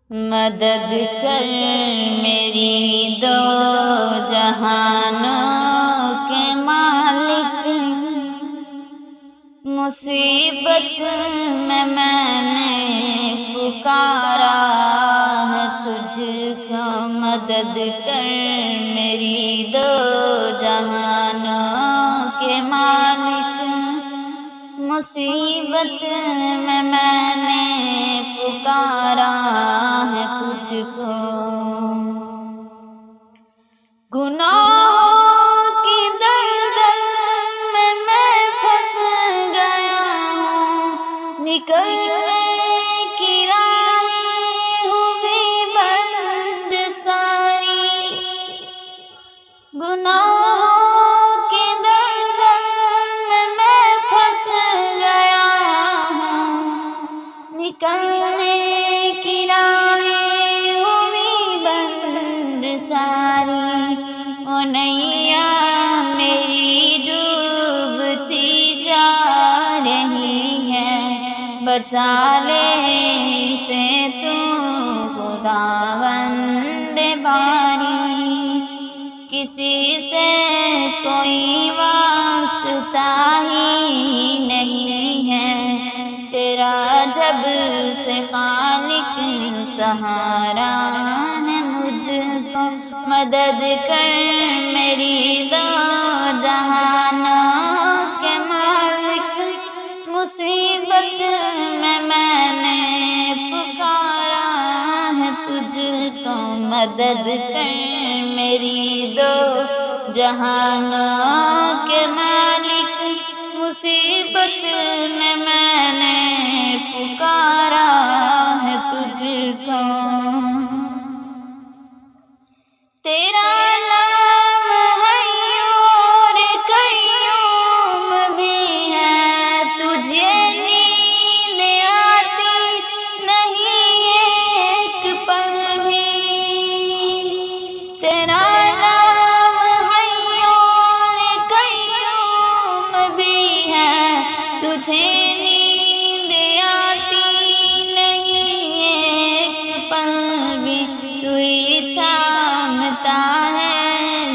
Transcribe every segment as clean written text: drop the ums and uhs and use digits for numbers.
مدد کر میری دو جہانوں کے مالک، مصیبت میں نے پکارا ہے تجھ کو۔ مدد کر میری دو جہانوں کے مالک، مصیبت میں نے پکارا ہے تجھ کو۔ گناہوں کی دلدل میں پھنس گیا ہوں، نکلنے کی راہیں ہوئی بند ساری۔ گناہوں کی دلدل میں پھنس گیا ہوں، نکلنے کی راہیں ہوئی بند ساری۔ او نیا میری ڈوبتی جا رہی ہے، بچا لے اسے تو خداوند باری۔ کسی سے کوئی واسطہ ہی نہیں ہے، تیرا جب سے خالق سہارا ہے مجھ کو۔ مدد کر میری دو جہانوں کے مالک، مصیبت میں نے پکارا ہے تجھ کو۔ مدد کر میری دو جہانوں کے مالک، مصیبت میں نے پکارا ہے تجھ کو۔ تیرا نام حی اور قیوم بھی ہے، تجھے نیند آتی نہیں ایک پل بھی۔ تیرا نام حی اور قیوم بھی ہے، تجھے نیند آتی نہیں ایک پل بھی۔ تو ہی تھامتا ہے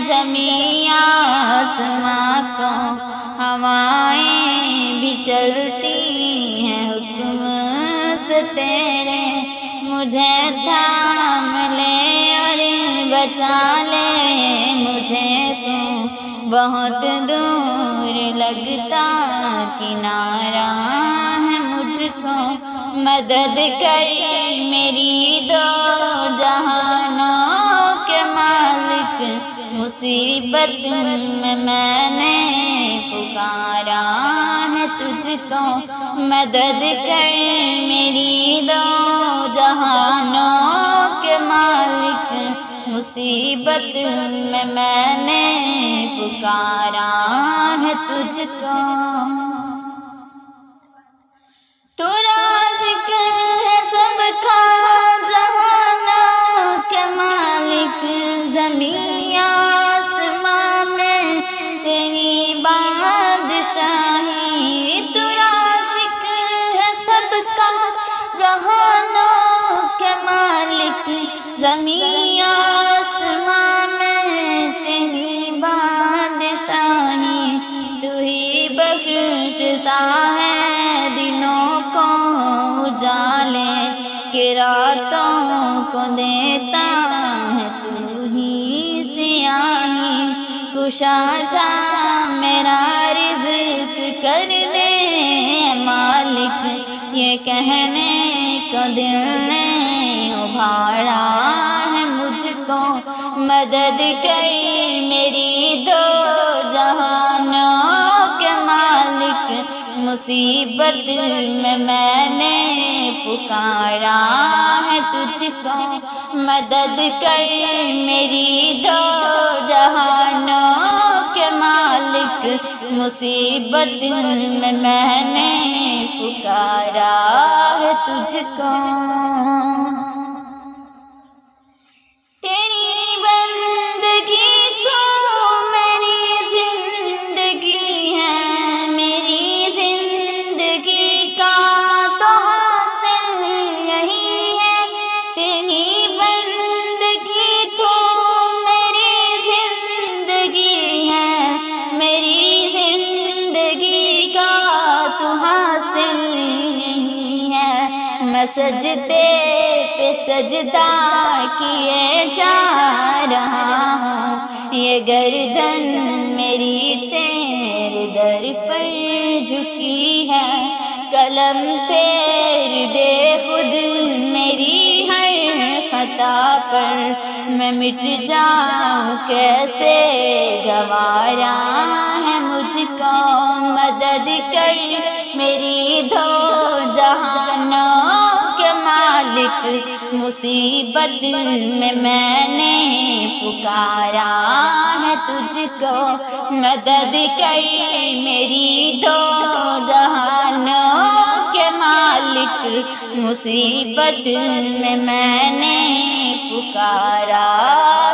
زمین آسماں کو، ہوائیں بھی چلتی ہیں حکم سے تیرے۔ مجھے تھام لے اور بچا لے مجھے تو، بہت دور لگتا کنارہ ہے مجھ کو۔ مدد کر میری دو جہانوں کے مالک، مصیبت میں نے پکارا ہے تجھ کو۔ مدد کر میری دو جہانوں کے مالک، مصیبت میں نے پکارا ہے تجھ کو۔ تو رازق ہے سب کا جہانوں کے مالک، زمین آسماں میں تیری بادشاہی۔ تو رازق ہے سب کا جہانوں کے مالک، زمین آسماں میں تیری بادشاہی۔ تو ہی بخشتا ہے دنوں کو اجالے کہ راتوں کو دیتا ہے تو ہی سیاہی۔ کشا تھا میرا رزق کر دے مالک، یہ کہنے کو دل نے ابھارا ہے مجھ کو۔ مدد کر میری دو جہانوں کے مالک، مصیبت میں نے پکارا ہے تجھ کو۔ مدد کر میری دو جہانوں کے مالک، مصیبت میں نے پکارا ہے تجھ کو۔ تیری بندگی تو میری زندگی ہے، میری زندگی کا تو حاصل یہی ہے۔ تیری میں سجدے پہ سجدہ کیے جا رہا ہوں، یہ گردن میری تیرے در پر جھکی ہے، قلم پھیر دے خود میری ہر خطا پر، میں مٹ جاؤں کیسے گوارا ہے مجھ کو، مدد کر میری دو جہانوں کے مالک، مصیبت میں نے پکارا ہے تجھ کو، مدد کر میری دو جہانوں کے مالک، مصیبت میں نے پکارا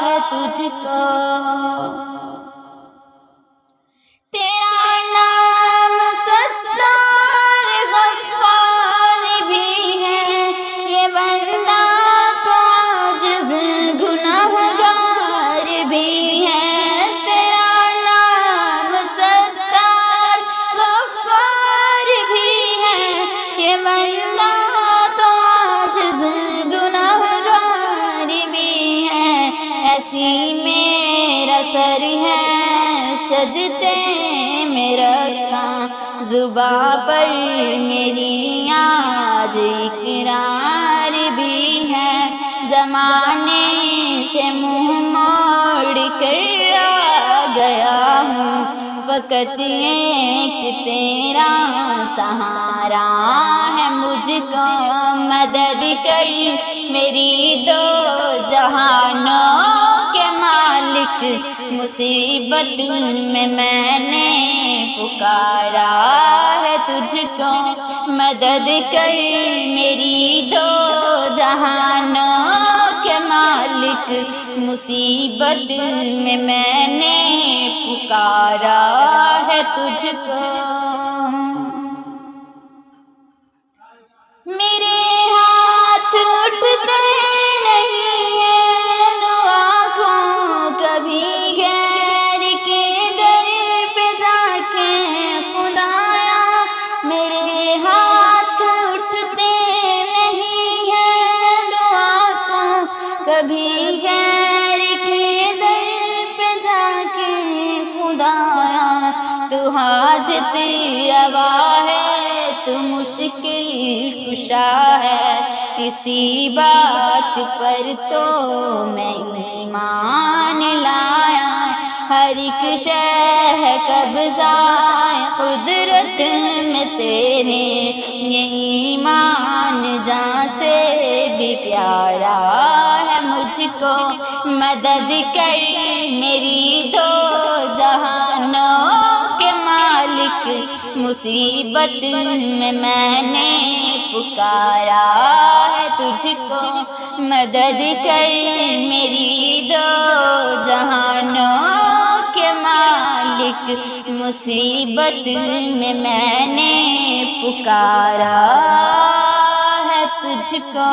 ہے تجھ کو۔ تیرا نام ستار غفار بھی ہے، یہ بندہ تو عاجز گنہگار بھی ہے، تیرا نام ستار غفار بھی ہے، یہ بندہ تو عاجز گنہگار بھی ہے، ایسی میرا سر ہے سجدے میں رکھا، زباں پر میری آج اقرار بھی ہے، زمانے سے منہ موڑ کر آ گیا ہوں، فقط ایک تیرا سہارا ہے مجھ کو، مدد کر میری دو جہانوں کے مالک، مصیبت میں نے پکارا ہے تجھ کو، مدد کر میری دو جہانوں کے مالک، مصیبت میں نے پکارا ہے تجھ کو۔ میرے ہاتھ اٹھتے نہیں ہیں دعا کو کبھی غیر کے در پہ جا کے خدایا، میرے ہاتھ اٹھتے نہیں ہیں دعا کو کبھی غیر کے در پہ جا کے خدایا، تو حاجت روا ہے تو مشکل کشا ہے، اسی بات پر تو میں ایمان لایا، ہر ایک شے قبضہ قدرت میں تیرے، یہ ایمان جان سے بھی پیارا ہے مجھ کو، مدد کر میری دو جہانوں کے مالک، مصیبت میں نے پکارا ہے تجھ کو، مدد کر میری دو جہانوں کے مالک، مصیبت میں نے پکارا ہے تجھ کو۔